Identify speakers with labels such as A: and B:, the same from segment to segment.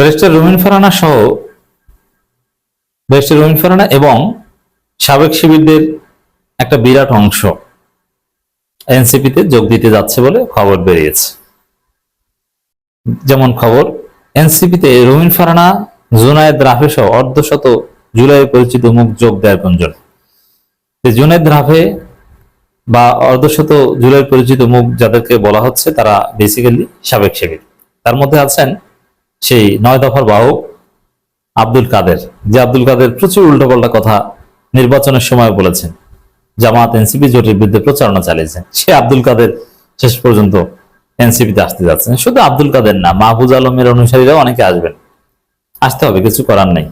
A: Barrister রুমিন ফারহানা সহ barrister রুমিন ফারহানা এবং সাবেক শিবিরদের একটা বিরাট অংশ এনসিপিতে যোগ দিতে যাচ্ছে বলে খবর বেরিয়েছে। যেমন খবর, এনসিপিতে রুমিন ফারহানা, জুনায়েদ রাফে সহ অর্ধশত জুলাই পরিচিত মুখ যোগ দেওয়ার গুঞ্জন। জুনায়েদ রাফে বা অর্ধশত জুলাই পরিচিত মুখ যাদেরকে বলা হচ্ছে তারা বেসিক্যালি সাবেক শিবির। তার মধ্যে আছেন সেই 9 দফার বাহক আব্দুল কাদের, যে আব্দুল কাদের প্রচুর উল্টোপাল্টা কথা নির্বাচনের সময় বলেছেন, জামাত এনসিপি জোটের বিরুদ্ধে প্রচারণা চালিয়েছেন। সে আব্দুল কাদের শেষ পর্যন্ত এনসিপিতে আসতে যাচ্ছেন। শুধু আব্দুল কাদের না, মাহফুজ আলমের অনুসারীরাও অনেকে আসবেন, আসতে হবে, কিছু করার নেই।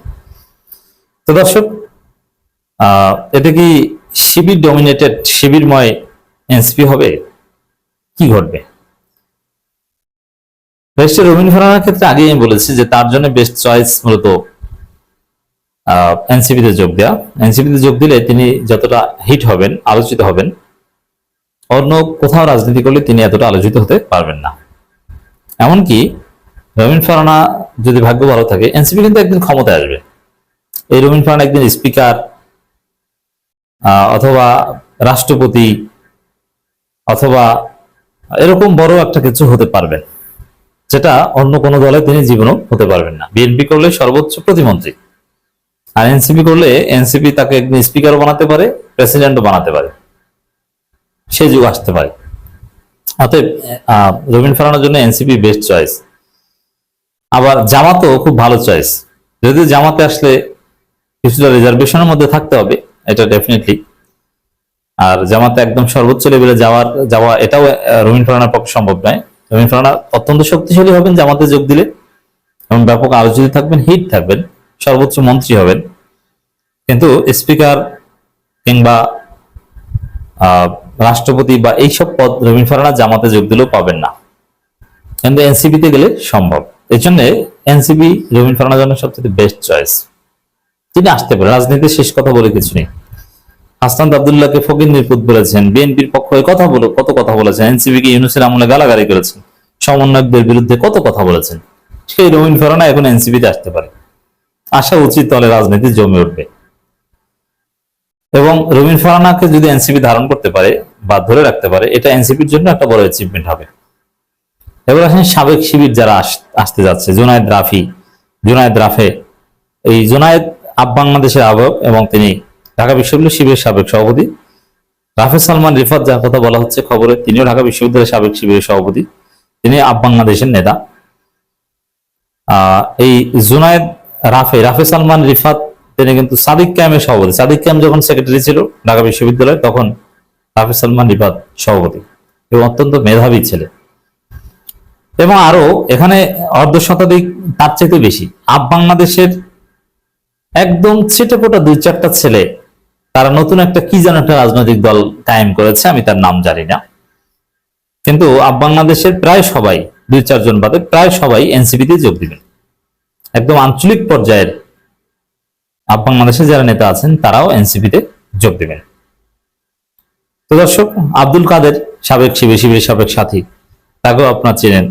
A: তো দর্শক, এটা কি শিবির ডমিনেটেড, শিবিরময় এনসিপি হবে? কি ঘটবে? ব্যারিস্টার রুমিন ফারহানার ক্ষেত্রে আগেই আমি বলেছি যে তার জন্য বেস্ট চয়েস মূলত এনসিপিতে যোগ দেওয়া। এনসিপিতে যোগ দিলে তিনি যতটা হিট হবেন, আলোচিত হবেন, অন্য কোথাও রাজনীতি করলে তিনি এতটা আলোচিত হতে পারবেন না। এমনকি রুমিন ফারহানা যদি ভাগ্য ভালো থাকে, এনসিপি কিন্তু একদিন ক্ষমতায় আসবে। এই রুমিন ফারহানা একদিন স্পিকার অথবা রাষ্ট্রপতি অথবা এরকম বড় একটা কিছু হতে পারবেন, যেটা অন্য কোনো দলে তিনি জীবনও হতে পারবেন না। বিএনপি করলে সর্বোচ্চ প্রতিমন্ত্রী, আর এনসিপি করলে এনসিপি তাকে একদিন স্পিকারও বানাতে পারে, প্রেসিডেন্টও বানাতে পারে, সেই যুগ আসতে পারে। অতএব রুমিন ফারহানার জন্য এনসিপি বেস্ট চয়েস। আবার জামাতও খুব ভালো চয়েস, যদি জামাতে আসলে কিছুটা রিজার্ভেশনের মধ্যে থাকতে হবে, এটা ডেফিনেটলি। আর জামাতে একদম সর্বোচ্চ লেভেলে যাওয়া এটাও রুমিন ফারহানার পক্ষে সম্ভব নয়। রুমিন ফারহানা অত্যন্ত শক্তিশালী হবেন জামাতে যোগ দিলে, এবং ব্যাপক আলোচিত থাকবেন, হিট থাকবেন, সর্বোচ্চ মন্ত্রী হবেন, কিন্তু স্পিকার কিংবা রাষ্ট্রপতি বা এইসব পদ রুমিন ফারহানা জামাতে যোগ দিলেও পাবেন না। কিন্তু এনসিপিতে গেলে সম্ভব। এই জন্য এনসিপি রুমিন ফারহানার জন্য সবচেয়ে বেস্ট চয়েস। তিনি আসতে পারেন, রাজনীতির শেষ কথা বলে কিছু নেই। হাসনাত আব্দুল্লাহকে ফকির নির্পুত বলেছেন, বিএনপির পক্ষে কত কথা বলেছেন, এনসিপি কে ইউনূসের আমলে গালাগালি করেছেন, সমন্বয়কদের বিরুদ্ধে কত কথা বলেছেন। সেই রুমিন ফারহানা এখন এনসিপিতে আসতে পারে, আসা উচিত, দলে রাজনীতি জমে উঠবে। এবং রুমিন ফারহানাকে যদি এনসিপি ধারণ করতে পারে বা ধরে রাখতে পারে, এটা এনসিপির জন্য একটা বড় অ্যাচিভমেন্ট হবে। এবার আসেন সাবেক শিবির যারা আসতে যাচ্ছে, জুনায়েদ রাফে। এই জুনায়েদ বাংলাদেশের আহ্বায়ক এবং তিনি ঢাকা বিশ্ববিদ্যালয় শিবিরের সাবেক সভাপতি। রাফে সালমান রিফাত, যার কথা বলা হচ্ছে খবরে, তিনিও ঢাকা বিশ্ববিদ্যালয়ের সাবেক শিবিরের সভাপতি, তিনি বাংলাদেশের নেতা। এই জুনায়েদ রাফে সালমান রিফাত তিনি কিন্তু সাদিক ক্যাম্পের সভাপতি। সাদিক ক্যাম্প যখন সেক্রেটারি ছিল ঢাকা বিশ্ববিদ্যালয়, তখন রাফে সালমান রিফাত সভাপতি, এবং অত্যন্ত মেধাবী ছেলে। এবং আরো এখানে অর্ধশতাধিক, তার চাইতে বেশি বাংলাদেশের একদম ছিটেফোঁটা 2-4টা ছেলে, তারা নতুন একটা কি যেন একটা রাজনৈতিক দল কায়েম করেছে, আমি তার নাম জানি না, কিন্তু বাংলাদেশের প্রায় সবাই, 2-4 জন বাদে প্রায় সবাই এনসিপিতে যোগ দিবেন। একদম আঞ্চলিক পর্যায়ের বাংলাদেশে যারা নেতা আছেন তারাও এনসিপিতে যোগ দিবেন। তো দর্শক, আব্দুল কাদের সাবেক শিবিরের সাবেক সাথী, তাকেও আপনার চেনেন।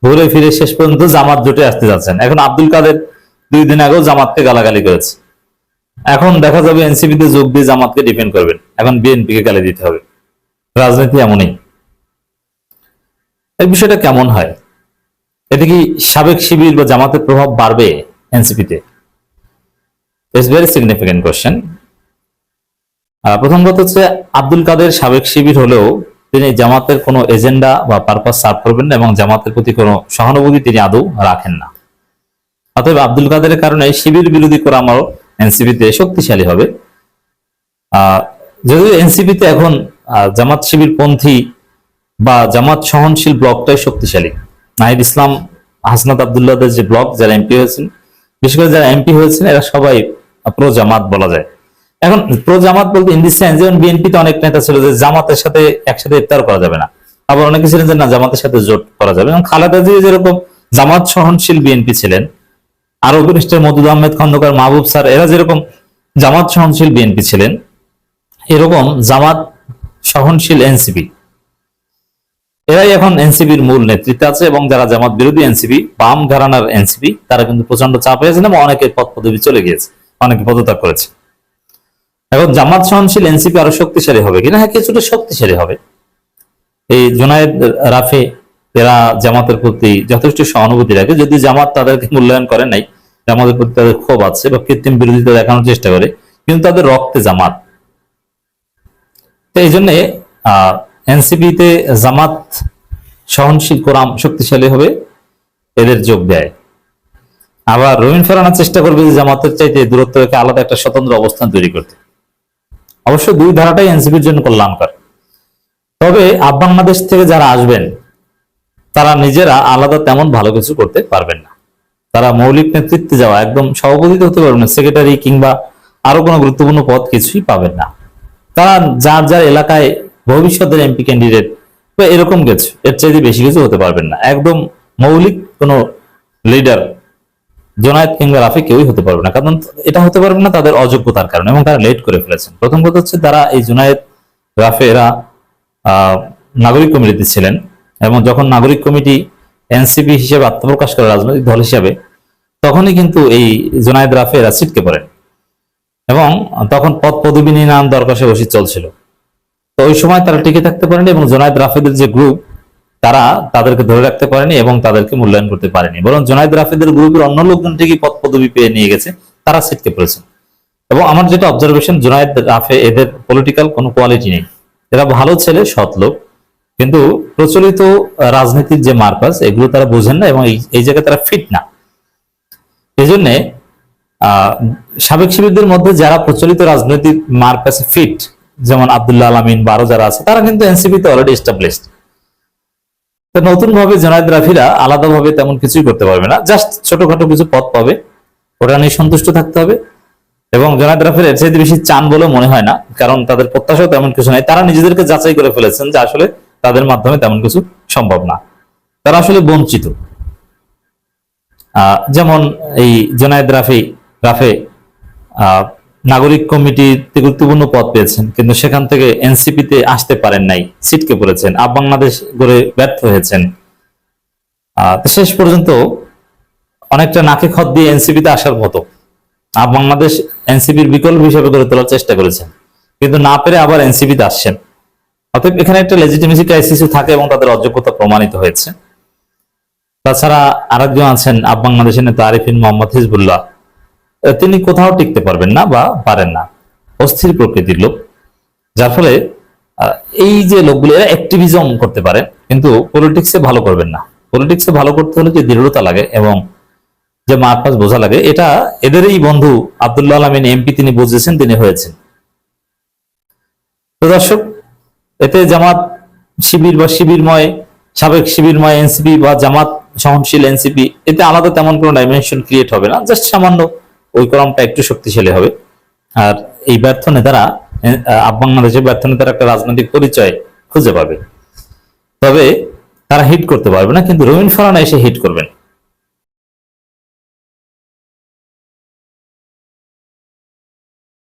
A: ঘুরে ফিরে শেষ পর্যন্ত জামাত জোটে আসতে যাচ্ছেন। এখন আব্দুল কাদের 2 দিন আগেও জামাতকে গালাগালি করেছে, এখন দেখা যাবে এনসিপিতে যোগ দিয়ে জামাতকে ডিফেন্ড করবেন, এখন বিএনপিকে গালি দিতে হবে। রাজনীতি এমনই। এই বিষয়টা কেমন হয়? এতে কি সাবেক শিবির বা জামাতের প্রভাব বাড়বে এনসিপিতে? It's very significant question. প্রথম কথা হচ্ছে, আব্দুল কাদের সাবেক শিবির হলেও তিনি জামাতের কোনো এজেন্ডা বা পারপাস সার্ভ করবেন না, এবং জামাতের প্রতি কোনো সহানুভূতি তিনি আদৌ রাখেন না। অতএব আব্দুল কাদেরের কারণে শিবির বিরোধী করা আমারও এনসিপিতে শক্তিশালী হবে। যদিও এনসিপিতে এখন জামাত শিবির পন্থী বা জামাত সহনশীল ব্লকটাই শক্তিশালী। নাহিদ ইসলাম, হাসনাত আব্দুল্লাহদের যে ব্লক, যারা এমপি হয়েছেন, বিশেষ করে যারা এমপি হয়েছেন, এরা সবাই প্রো জামাত বলা যায়। এখন প্রো জামাত বলতে ইন দি সেন্স, যেমন বিএনপিতে অনেক নেতা ছিল যে জামাতের সাথে একসাথে ইফতার করা যাবে না, আবার অনেকে ছিলেন যে না, জামাতের সাথে জোট করা যাবে। এবং খালেদা জিয়া যেরকম জামাত সহনশীল বিএনপি ছিলেন, আরো উপদেষ্টা মওদুদ আহমেদ খন্দকার, মাহবুব স্যার, এরা যেরকম জামাত সহনশীল বিএনপি ছিলেন, এরকম জামাত সহনশীল এনসিপি। এরাই এখন এনসিপির মূল নেতৃত্বে আছে, এবং যারা জামাত বিরোধী এনসিপি, বাম ঘরানার এনসিপি, তারা কিন্তু প্রচন্ড চাপ হয়েছেন এবং অনেকের পদ পদবি চলে গিয়েছে, অনেকে পদত্যাগ করেছে। এখন জামাত সহনশীল এনসিপি আরো শক্তিশালী হবে কিনা? হ্যাঁ, কিছুটা শক্তিশালী হবে। এই জুনায়েদ, রাফি এরা জামাতের প্রতি যথেষ্ট সহানুভূতি রাখে, যদি জামাত তাদেরকে মূল্যায়ন করে নাই, জামাতের প্রতি তাদের ক্ষোভ আছে বা কৃত্রিম বিরোধিতা দেখানোর চেষ্টা করে, কিন্তু তাদের রক্তে জামাত। তো এই জন্য এনসিপিতে জামাত সহনশীল কোরাম শক্তিশালী হবে, এদের যোগ দেয়। আবার রবিন ফারহানা চেষ্টা করবে যে জামাতের চাইতে দূরত্ব রেখে আলাদা একটা স্বতন্ত্র অবস্থান তৈরি করতে। অবশ্য দুই ধারাটাই এনসিপির জন্য কল্যাণকর। তবে বাংলাদেশ থেকে যারা আসবেন তারা নিজেরা আলাদা তেমন ভালো কিছু করতে পারবেন না। তারা মৌলিক নেতৃত্বে যাওয়া, একদম সভাপতি হতে পারবেন না, সেক্রেটারি কিংবা আরো কোনো গুরুত্বপূর্ণ পদ কিছুই পাবেন না। তারা যার যার এলাকায় ভবিষ্যতের এমপি ক্যান্ডিডেট বা এরকম কিছু, এর চাইতে বেশি কিছু হতে পারবেন না। একদম মৌলিক কোনো লিডার জোনায়েদ কিংবা রাফি কেউই হতে পারবে না। কারণ এটা হতে পারবে না তাদের অযোগ্যতার কারণে, এবং তারা লেট করে ফেলেছেন। প্রথম কথা হচ্ছে, তারা এই জোনায়েদ, রাফি এরা নাগরিক কমিটিতে ছিলেন, এবং যখন নাগরিক কমিটি এনসিপি হিসেবে আত্মপ্রকাশ করে রাজনৈতিক দল হিসেবে, তখনই কিন্তু এই জোনায়েদ, রাফি এরা ছিটকে পড়েন, এবং তখন পদ পদবি নিয়ে নাম দর কষাকষি চলছিল। তো ওই সময় তারা টিকে থাকতে পারেনি, এবং জোনায়েদ রাফিদের যে গ্রুপ, তারা তাদেরকে ধরে রাখতে পারেনি এবং তাদেরকে মূল্যায়ন করতে পারেনি। বরং জোনায়েদ রাফিদের গ্রুপের অন্য লোকজন ঠিকই পদ পদবি পেয়ে নিয়ে গেছে, তারা ছিটকে পড়েছে। এবং আমার যেটা অবজারভেশন, জোনায়েদ, রাফি এদের পলিটিক্যাল কোনো কোয়ালিটি নেই। এরা ভালো ছেলে, সৎ লোক, কিন্তু প্রচলিত রাজনীতির যে মার্কাস, এগুলো তারা বোঝেন না, এবং এই জায়গায় তারা ফিট না। এই জন্যে সাবেক শিবিরদের মধ্যে যারা প্রচলিত রাজনৈতিক মার্কাসে ফিট, যেমন আব্দুল্লাহ আলামিন বা আরো যারা আছে, তারা কিন্তু এনসিপিতে অলরেডি এস্টাবলিশড। নতুন ভাবে জোনায়েদ, রাফিরা আলাদাভাবে তেমন কিছুই করতে পারবে না, জাস্ট ছোটখাটো কিছু পদ পাবে, ওটা নিয়ে সন্তুষ্ট থাকতে হবে। এবং জোনায়েদ, রাফির এর চাইতে বেশি চান বলে মনে হয় না, কারণ তাদের প্রত্যাশাও তেমন কিছু নাই। তারা নিজেদেরকে যাচাই করে ফেলেছেন যে আসলে তাদের মাধ্যমে তেমন কিছু সম্ভব না, তারা আসলে বঞ্চিত। যেমন এই জোনায়েদ, রাফি নাগরিক কমিটিতে গুরুত্বপূর্ণ পদ পেয়েছেন, কিন্তু সেখান থেকে এনসিপিতে আসতে পারেন নাই, ছিটকে পড়েছেন, বাংলাদেশ গড়ে ব্যর্থ হয়েছেন। শেষ পর্যন্ত অনেকটা নাকে খত দিয়ে এনসিপিতে আসার মতো বাংলাদেশ এনসিপির বিকল্প হিসেবে গড়ে তোলার চেষ্টা করেছেন, কিন্তু না পেরে আবার এনসিপিতে আসছেন। অতএব এখানে একটা লেজিটিমেসি ক্রাইসিসও থাকে, এবং তাদের অযোগ্যতা প্রমাণিত হয়েছে। তাছাড়া আরেকজন আছেন বাংলাদেশের নেতা আরিফিন মোহাম্মদ হিজবুল্লাহ, তিনি কোথাও টিকতে পারবেন না বা পারেন না, অস্থির প্রকৃতির লোক। যার ফলে এই যে লোকগুলো, এরা অ্যাক্টিভিজম করতে পারে, কিন্তু পলিটিক্সে ভালো করবেন না। পলিটিক্সে ভালো করতে হলে যে দৃঢ়তা লাগে এবং যে মার্কাস বোঝা লাগে, এটা এদেরই বন্ধু আব্দুল্লাহ আলামিন এমপি, তিনি বুঝেছেন, তিনি হয়েছেন। তো দর্শক, এতে জামাত শিবির বা শিবিরময়, সাবেক শিবিরময় এনসিপি বা জামাত সহনশীল এনসিপি, এতে আলাদা তেমন কোনো ডাইমেনশন ক্রিয়েট হবে না, জাস্ট সামান্য ওই ক্রমটা একটু শক্তিশালী হবে। আর এই ব্যর্থ নেতারা, বাংলাদেশের ব্যর্থ নেতারা একটা রাজনৈতিক পরিচয় খুঁজে পাবে। তবে তারা হিট করতে পারবে না, কিন্তু রবিন ফারহানা এসে হিট করবেন।